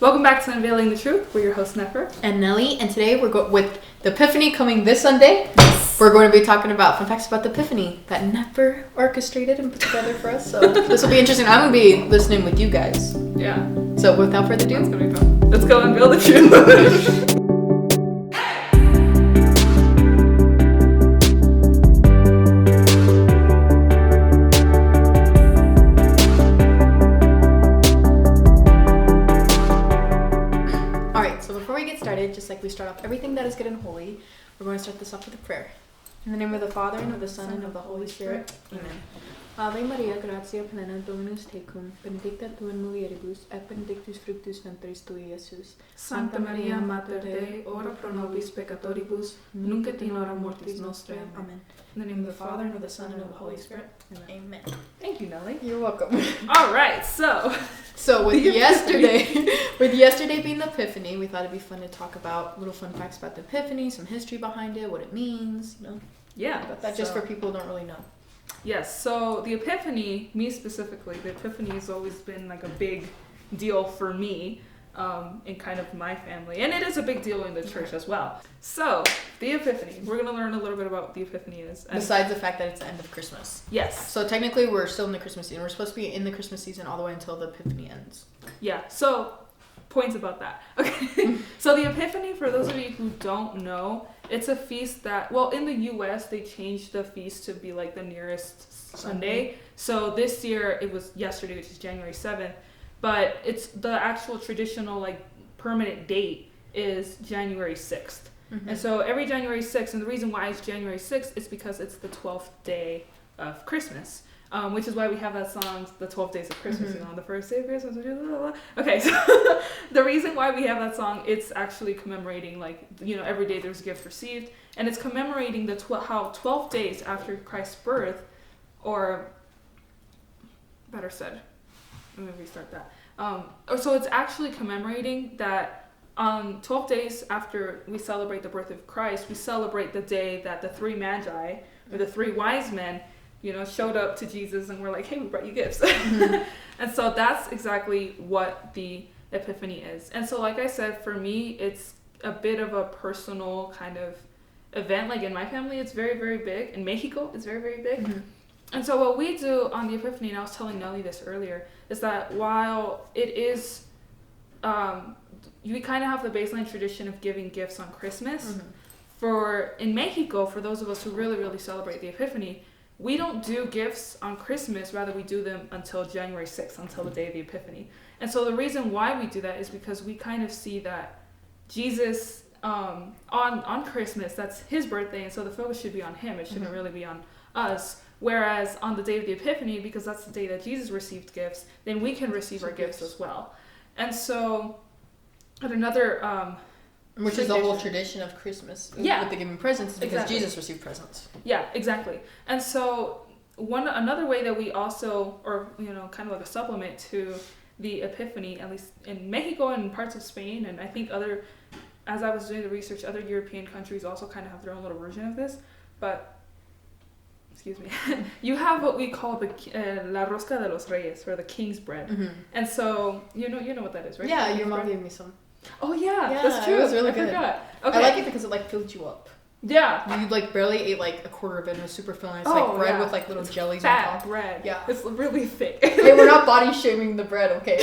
Welcome back to Unveiling the Truth. We're your host, Nefer. And Nelly, and today we're with the Epiphany coming this Sunday. Yes. We're going to be talking about fun facts about the Epiphany that Nefer orchestrated and put together for us. So this will be interesting. I'm going to be listening with you guys. Yeah. So without further ado, It's going to be fun. Let's go unveil the truth. Just like we start off everything that is good and holy, we're going to start this off with a prayer. In the name of the Father, and of the Son, and of the Holy Spirit. Amen. Ave Maria, gratia plena, Dominus tecum, benedicta tu in mulieribus, et benedictus fructus ventris tui, Iesus. Santa Maria, Mater Dei, ora pro nobis peccatoribus, nunc et in hora mortis nostrae. Amen. In the name of the Father, and of the Son, and of the Holy Spirit. Amen. Thank you, Nelly. You're welcome. All right, so with yesterday being the Epiphany, we thought it'd be fun to talk about little fun facts about the Epiphany, some history behind it, what it means, you know. Yeah. That's just for people who don't really know. Yes, so the Epiphany, me specifically, the Epiphany has always been like a big deal for me in kind of my family. And it is a big deal in the church as well. So, the Epiphany. We're going to learn a little bit about what the Epiphany is. Besides the fact that it's the end of Christmas. Yes. So technically we're still in the Christmas season. We're supposed to be in the Christmas season all the way until the Epiphany ends. Yeah, so points about that. Okay. So the Epiphany, for those of you who don't know, it's a feast that, well, in the U.S., they changed the feast to be like the nearest Sunday. So this year, it was yesterday, which is January 7th. But it's the actual traditional, like, permanent date is January 6th. Mm-hmm. And so every January 6th, and the reason why it's January 6th is because it's the 12th day of Christmas. Which is why we have that song, The 12 Days of Christmas, mm-hmm. you know, the first day of Christmas. Blah, blah, blah. Okay, so the reason why we have that song, it's actually commemorating, like, you know, every day there's a gift received. And it's commemorating how 12 days after Christ's birth, or better said, let me restart that. So it's actually commemorating that 12 days after we celebrate the birth of Christ, we celebrate the day that the three magi, or the three wise men, you know, showed up to Jesus and were like, hey, we brought you gifts. Mm-hmm. And so that's exactly what the Epiphany is. And so, like I said, for me, it's a bit of a personal kind of event. Like in my family, it's very, very big. In Mexico, it's very, very big. Mm-hmm. And so what we do on the Epiphany, and I was telling Nelly this earlier, is that while it is, we kind of have the baseline tradition of giving gifts on Christmas. Mm-hmm. In Mexico, for those of us who really, really celebrate the Epiphany, we don't do gifts on Christmas, rather we do them until January 6th, until the day of the Epiphany. And so the reason why we do that is because we kind of see that Jesus, on Christmas, that's his birthday, and so the focus should be on him. It shouldn't mm-hmm. really be on us. Whereas on the day of the Epiphany, because that's the day that Jesus received gifts, then we can receive our gifts as well. And so, at another... Which is the whole tradition of Christmas. Yeah. With the giving presents is because exactly. Jesus received presents. Yeah, exactly. And so another way that we also, or, you know, kind of like a supplement to the Epiphany, at least in Mexico and parts of Spain, and I think as I was doing the research, other European countries also kind of have their own little version of this. But, excuse me, you have what we call the La Rosca de los Reyes, or the King's Bread. Mm-hmm. And so, you know what that is, right? Yeah, your mom gave me some. Oh yeah, that's true. It was really I good. Forgot. Okay. I like it because it like filled you up. Yeah. You like barely ate like a quarter of it, and it was super filling. It's like bread with like little jellies on top. Bread. Yeah. It's really thick. Hey, we're not body shaming the bread, okay?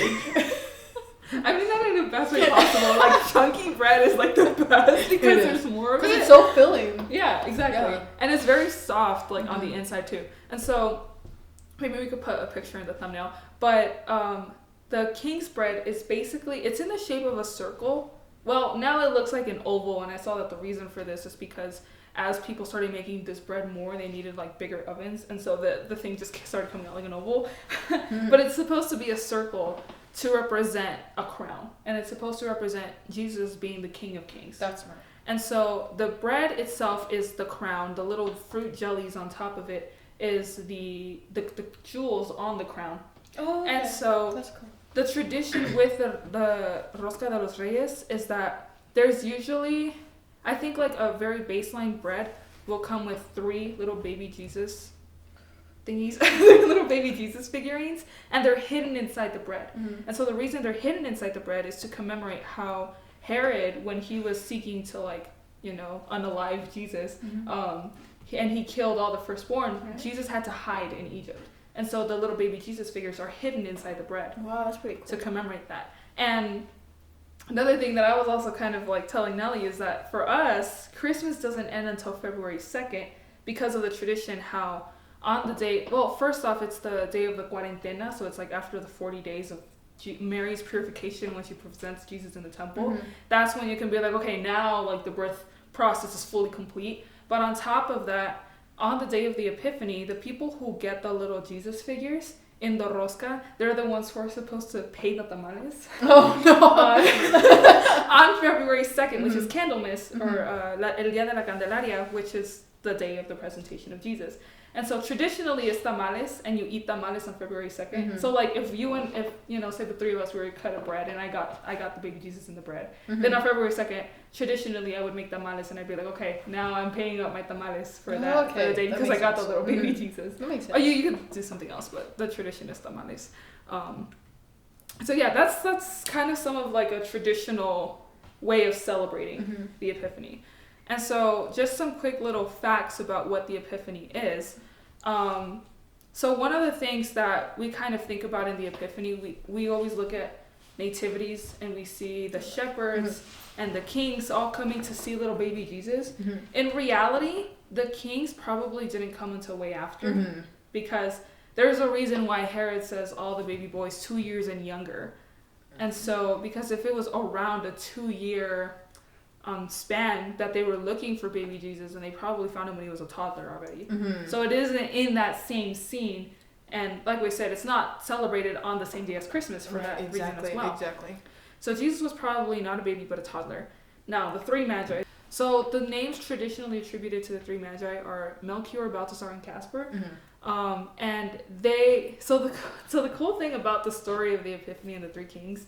I mean that in the best way possible. Like chunky bread is like the best because there's more of it. Because it's so filling. Yeah, exactly. Yeah. And it's very soft, like mm-hmm. on the inside too. And so maybe we could put a picture in the thumbnail. But the King's Bread is basically, it's in the shape of a circle. Well, now it looks like an oval, and I saw that the reason for this is because as people started making this bread more, they needed like bigger ovens, and so the thing just started coming out like an oval. Mm-hmm. But it's supposed to be a circle to represent a crown, and it's supposed to represent Jesus being the King of Kings. That's right. And so the bread itself is the crown. The little fruit jellies on top of it is the jewels on the crown. Oh, okay. And so that's cool. The tradition with the Rosca de los Reyes is that there's usually, I think like a very baseline bread will come with 3 little baby Jesus thingies. They're little baby Jesus figurines, and they're hidden inside the bread. And so the reason they're hidden inside the bread is to commemorate how Herod, when he was seeking to unalive Jesus, and he killed all the firstborn, Jesus had to hide in Egypt. And so the little baby Jesus figures are hidden inside the bread. Wow, that's pretty cool. To commemorate that. And another thing that I was also kind of like telling Nelly is that for us, Christmas doesn't end until February 2nd because of the tradition how on the day, well, first off, it's the day of the cuarentena, so it's like after the 40 days of Mary's purification when she presents Jesus in the temple. That's when you can be like, okay, now like the birth process is fully complete. But on top of that, on the day of the Epiphany, the people who get the little Jesus figures in the rosca, they're the ones who are supposed to pay the tamales. Oh, no. On February 2nd, which is Candlemas, or El Día de la Candelaria, which is the day of the presentation of Jesus. And so traditionally it's tamales, and you eat tamales on February 2nd. So like if say the three of us were to cut a bread and I got the baby Jesus in the bread, then on February 2nd, traditionally I would make tamales and I'd be like, okay, now I'm paying up my tamales for that for the day because I got the little baby Jesus. That makes sense. Oh, you could do something else, but the tradition is tamales. So yeah, that's kind of some of like a traditional way of celebrating the Epiphany. And so just some quick little facts about what the Epiphany is. So one of the things that we kind of think about in the Epiphany, we always look at nativities and we see the shepherds and the kings all coming to see little baby Jesus. In reality, the kings probably didn't come until way after because there's a reason why Herod says all the baby boys 2 years and younger. And so because if it was around a 2-year span that they were looking for baby Jesus, and they probably found him when he was a toddler already. So it isn't in that same scene, and like we said, it's not celebrated on the same day as Christmas for that reason as well. Exactly. So Jesus was probably not a baby but a toddler. Now the three magi. So the names traditionally attributed to the three magi are Melchior, Balthasar, and Caspar. And the cool thing about the story of the Epiphany and the three kings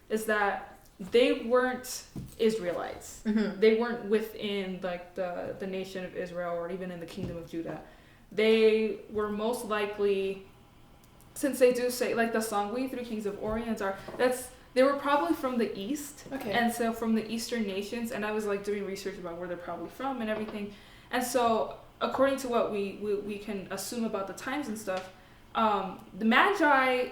is that they weren't Israelites. They weren't within like the nation of Israel or even in the kingdom of Judah. They were most likely, since they do say like the song "We Three Kings of Orient" they were probably from the east. And so from the eastern nations. And I was like doing research about where they're probably from and everything. And so according to what we can assume about the times and stuff, the magi,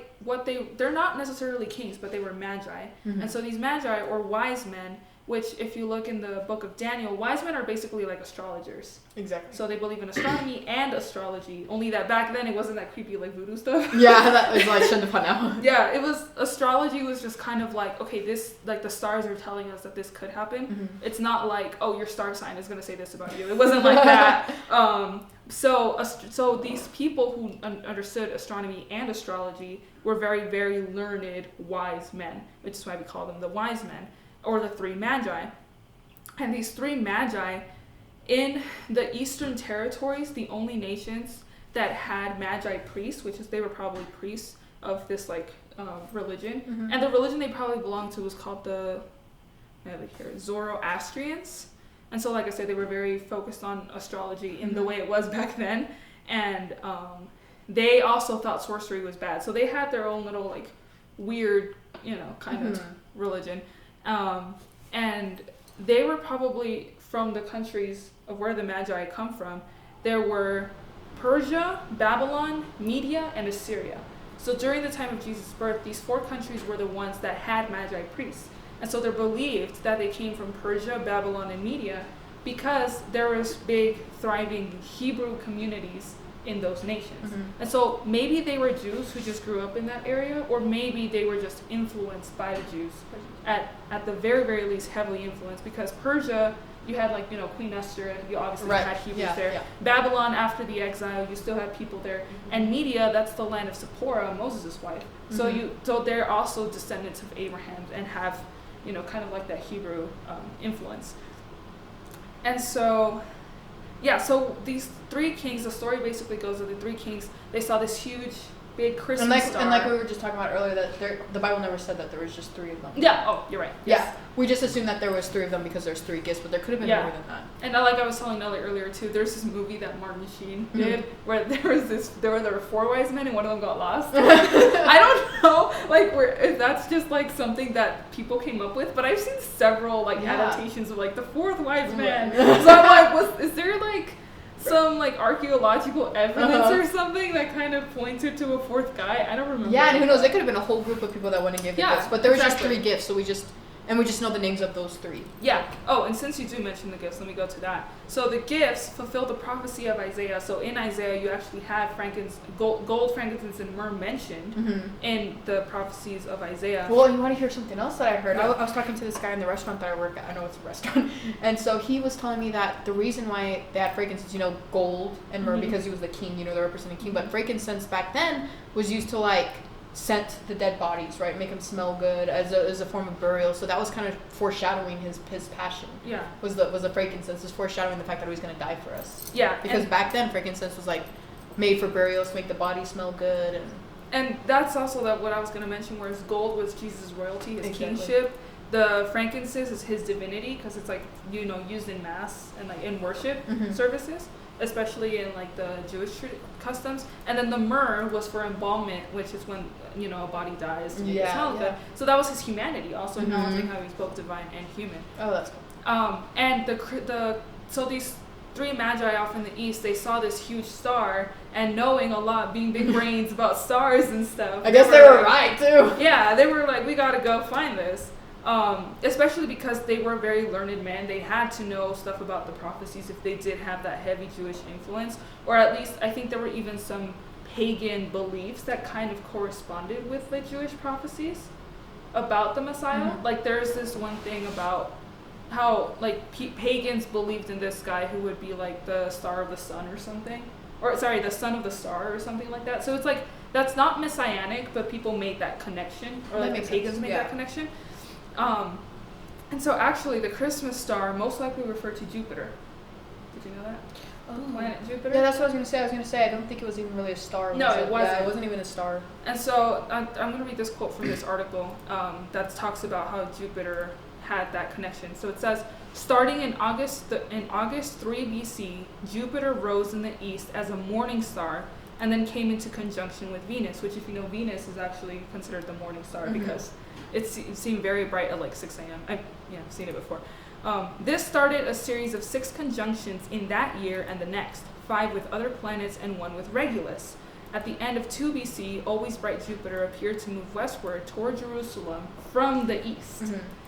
they're not necessarily kings, but they were magi. And so these magi, or wise men, which if you look in the book of Daniel, wise men are basically like astrologers. Exactly. So they believe in astronomy and astrology, only that back then it wasn't that creepy like voodoo stuff. Yeah, that was like shouldn't have fun now. Yeah, astrology was just kind of like, okay, this, like the stars are telling us that this could happen. It's not like, oh, your star sign is going to say this about you. It wasn't like that. So these people who understood astronomy and astrology were very, very learned, wise men, which is why we call them the wise men, or the three magi. And these three magi, in the eastern territories, the only nations that had magi priests, which is they were probably priests of this like religion, and the religion they probably belonged to was called the Zoroastrians. And so, like I said, they were very focused on astrology in the way it was back then. And they also thought sorcery was bad. So they had their own little, like, weird, kind of religion. And they were probably from the countries of where the Magi come from. There were Persia, Babylon, Media, and Assyria. So during the time of Jesus' birth, these 4 countries were the ones that had Magi priests. And so they're believed that they came from Persia, Babylon, and Media because there was big, thriving Hebrew communities in those nations. And so maybe they were Jews who just grew up in that area, or maybe they were just influenced by the Jews, at the very, very least heavily influenced, because Persia, you had like, Queen Esther, you obviously had Hebrews there. Yeah. Babylon, after the exile, you still had people there. And Media, that's the land of Zipporah, Moses' wife. So they're also descendants of Abraham and have, kind of like that Hebrew influence. And so, so these 3 kings, the story basically goes that the 3 kings, they saw this huge big Christmas star. And like we were just talking about earlier, that the Bible never said that there was just 3 of them. Yeah. Oh, you're right. Yes. Yeah. We just assumed that there was 3 of them because there's 3 gifts, but there could have been more than that. And like I was telling Nelly earlier too, there's this movie that Martin Sheen did where there were 4 wise men and one of them got lost. I don't know, like if that's just like something that people came up with, but I've seen several like adaptations of like the 4th wise man. So I'm like, is there like some like archaeological evidence or something that kind of pointed to a 4th guy? I don't remember. Yeah, and who knows? It could have been a whole group of people that went and gave the gifts, but there was just 3 gifts, so we just know the names of those 3. Yeah. Oh, and since you do mention the gifts, let me go to that. So the gifts fulfill the prophecy of Isaiah. So in Isaiah, you actually have gold, frankincense, and myrrh mentioned in the prophecies of Isaiah. Well, you want to hear something else that I heard? Yeah. I was talking to this guy in the restaurant that I work at. I know it's a restaurant. And so he was telling me that the reason why they had frankincense, gold and myrrh, because he was the king, the representing king. But frankincense back then was used to like scent the dead bodies, right? Make them smell good as a form of burial. So that was kind of foreshadowing his passion. Yeah. Was the frankincense, was foreshadowing the fact that he was going to die for us. Yeah. Because back then frankincense was like made for burials to make the body smell good, and that's also what I was going to mention, whereas gold was Jesus' royalty, his kingship. The frankincense is his divinity because it's like used in mass and like in worship services, especially in like the Jewish customs. And then the myrrh was for embalmment, which is when a body dies to make it smell good. So that was his humanity, also acknowledging how he's both divine and human. Oh, that's cool. And so these 3 magi off in the east, they saw this huge star, and knowing a lot, being big brains about stars and stuff. I guess they were right too. Yeah, they were like, we gotta go find this. Especially because they were very learned men. They had to know stuff about the prophecies if they did have that heavy Jewish influence, or at least I think there were even some pagan beliefs that kind of corresponded with the Jewish prophecies about the Messiah. Like there's this one thing about how like pagans believed in this guy who would be like the star of the sun or something, or sorry, the son of the star or something like that. So it's like that's not messianic, but people made that connection, or like the pagans made that connection. And so actually the Christmas star most likely referred to Jupiter. Did you know that? Oh. Planet Jupiter? Yeah, that's what I was going to say. I don't think it was even really a star. No, it wasn't. Yeah, it wasn't even a star. And so I'm going to read this quote from this article that talks about how Jupiter had that connection. So it says, starting in August 3 BC, Jupiter rose in the east as a morning star and then came into conjunction with Venus, which if you know, Venus is actually considered the morning star because it seemed very bright at like 6 a.m. I've seen it before. This started a series of 6 conjunctions in that year and the next, 5 with other planets and 1 with Regulus. At the end of 2 BC, always bright Jupiter appeared to move westward toward Jerusalem from the east.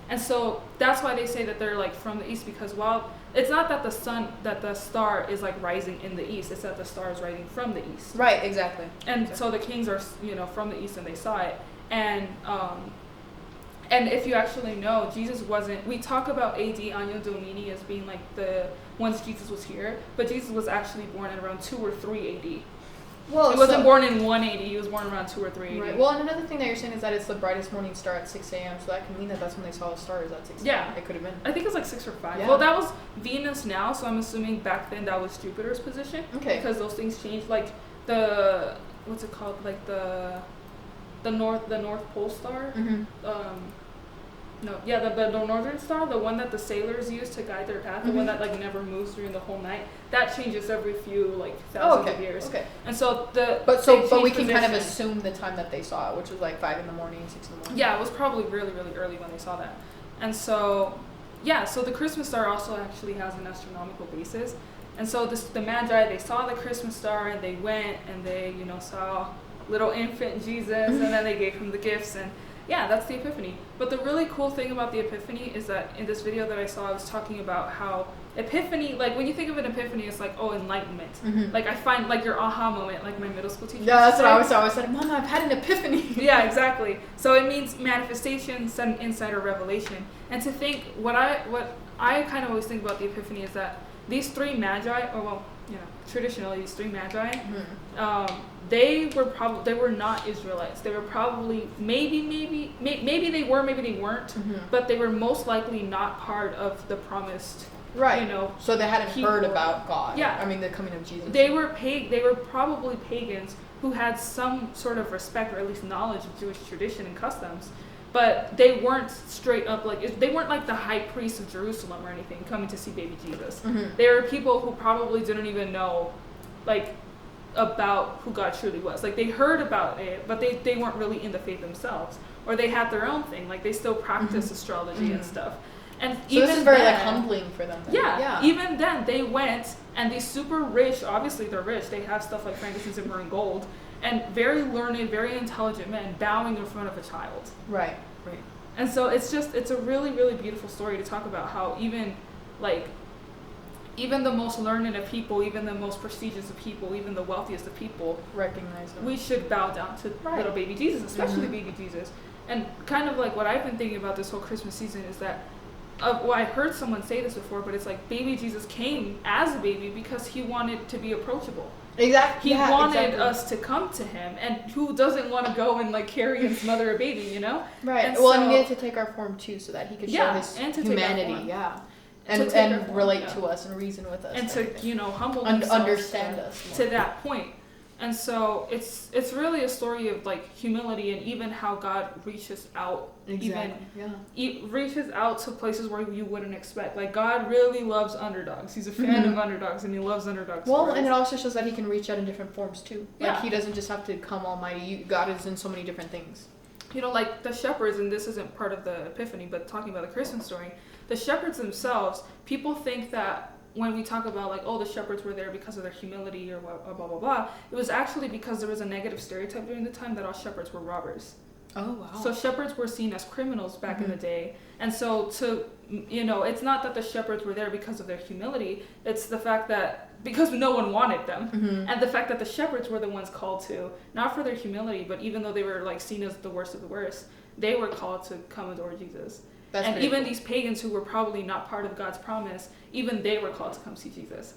And so that's why they say that they're like from the east, because while it's not that the star is like rising in the east, it's that the star is rising from the east. Right, exactly. And so the kings are from the east and they saw it. And if you actually know, Jesus wasn't, we talk about AD Anno Domini as being like the once Jesus was here, but Jesus was actually born at around 2 or 3 AD. Well, he wasn't born in 180. He was born around 2 or 3 AD. Right. Well, and another thing that you're saying is that it's the brightest morning star at 6 a.m., so that can mean that that's when they saw the stars at 6 a.m. Yeah. It could have been. I think it's like 6 or 5. Yeah. Well, that was Venus now, so I'm assuming back then that was Jupiter's position. Okay. Because those things changed. Like the, what's it called? Like the North Pole star. The northern star, the one that the sailors use to guide their path, the one that like never moves during the whole night, that changes every few like thousands of years. Okay. And so but we can kind of assume the time that they saw it, which was like 5 in the morning, 6 in the morning. Yeah, it was probably really, really early when they saw that. And so so the Christmas star also actually has an astronomical basis. And so the Magi, they saw the Christmas star and they went and they, saw little infant Jesus and then they gave him the gifts, and yeah, that's the Epiphany. But the really cool thing about the Epiphany is that in this video that I saw, I was talking about how Epiphany, like when you think of an epiphany, it's like, oh, enlightenment. Like I find like your aha moment, like my middle school teacher. Yeah, that's what I always said, Mama, I've had an epiphany. Yeah, exactly. So it means manifestation, sudden insight, or revelation. And to think, what I kind of always think about the Epiphany is that these 3 magi, traditionally these 3 magi, they were not Israelites. They were probably maybe they were, maybe they weren't, but they were most likely not part of the promised. Right. So they hadn't heard about God. Yeah. I mean, the coming of Jesus. They were probably pagans who had some sort of respect or at least knowledge of Jewish tradition and customs, but they weren't straight up like, they weren't like the high priest of Jerusalem or anything coming to see baby Jesus. They were people who probably didn't even know like about who God truly was. Like they heard about it, but they weren't really in the faith themselves, or they had their own thing. Like they still practiced astrology and stuff. And So even this is very then, like humbling for them. Then. Yeah, even then they went, and these super rich, obviously they're rich, they have stuff like frankincense, silver, and gold, and very learned, very intelligent men bowing in front of a child. Right. And so it's a really, really beautiful story to talk about how even the most learned of people, even the most prestigious of people, even the wealthiest of people, Recognize them. we should bow down to little baby Jesus, especially baby Jesus. And kind of like what I've been thinking about this whole Christmas season is that, I heard someone say this before, but it's like baby Jesus came as a baby because he wanted to be approachable. Exactly. He wanted us to come to him, and who doesn't want to go and like carry and smother a baby, you know? Right. And Well, and he had to take our form too, so that he could show his and to humanity. And relate to us and reason with us. And to, humble himself. Understand us more. To that point. And so it's really a story of like humility and even how God reaches out. Reaches out to places where you wouldn't expect. Like God really loves underdogs. He's a fan of underdogs, and he loves underdogs. Well, and it also shows that he can reach out in different forms too. Yeah. Like he doesn't just have to come almighty. God is in so many different things. Like the shepherds, and this isn't part of the Epiphany, but talking about the Christmas story, the shepherds themselves, people think that when we talk about like, oh, the shepherds were there because of their humility or blah, blah, blah, blah, it was actually because there was a negative stereotype during the time that all shepherds were robbers. Oh, wow. So shepherds were seen as criminals back in the day. And so it's not that the shepherds were there because of their humility. It's the fact that because no one wanted them. And the fact that the shepherds were the ones called to, not for their humility, but even though they were like seen as the worst of the worst, they were called to come adore Jesus. And even cool. These pagans who were probably not part of God's promise, even they were called to come see Jesus.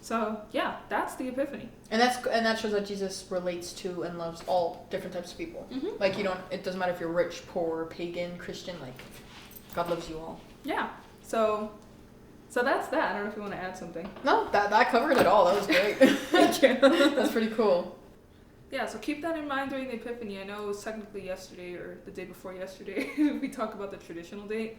So yeah, that's the Epiphany. And that shows that Jesus relates to and loves all different types of people. Like it doesn't matter if you're rich, poor, pagan, Christian, like God loves you all. Yeah. So that's that. I don't know if you want to add something. No, that covered it all. That was great. Thank you. That's pretty cool. Yeah, so keep that in mind during the Epiphany. I know it was technically yesterday or the day before yesterday. We talk about the traditional date.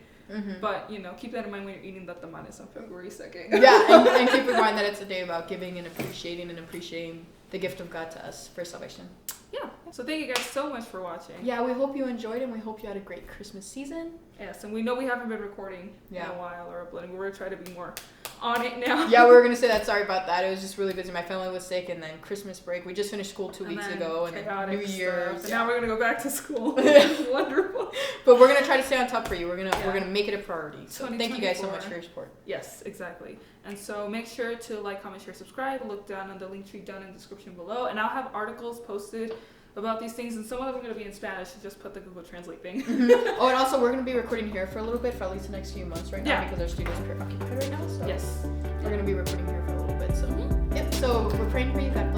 But, keep that in mind when you're eating the tamales on February 2nd. Yeah, and keep in mind that it's a day about giving and appreciating the gift of God to us for salvation. Yeah. So thank you guys so much for watching. Yeah, we hope you enjoyed and we hope you had a great Christmas season. Yes, and we know we haven't been recording in a while or uploading. We're going to try to be more on it now. Yeah, we were going to say that. Sorry about that. It was just really busy. My family was sick, and then Christmas break. We just finished school 2 weeks ago, and then New Year's. And now we're going to go back to school. It's wonderful. But we're going to try to stay on top for you. We're gonna make it a priority. So thank you guys so much for your support. Yes, exactly. And so make sure to like, comment, share, subscribe. Look down on the link tree down in the description below. And I'll have articles posted about these things, and some of them are going to be in Spanish, so just put the Google Translate thing. Oh, and also we're going to be recording here for a little bit, for at least the next few months right now, because our studio's occupied right now, so yes, we're going to be recording here for a little bit, so yep, so we're praying for you, God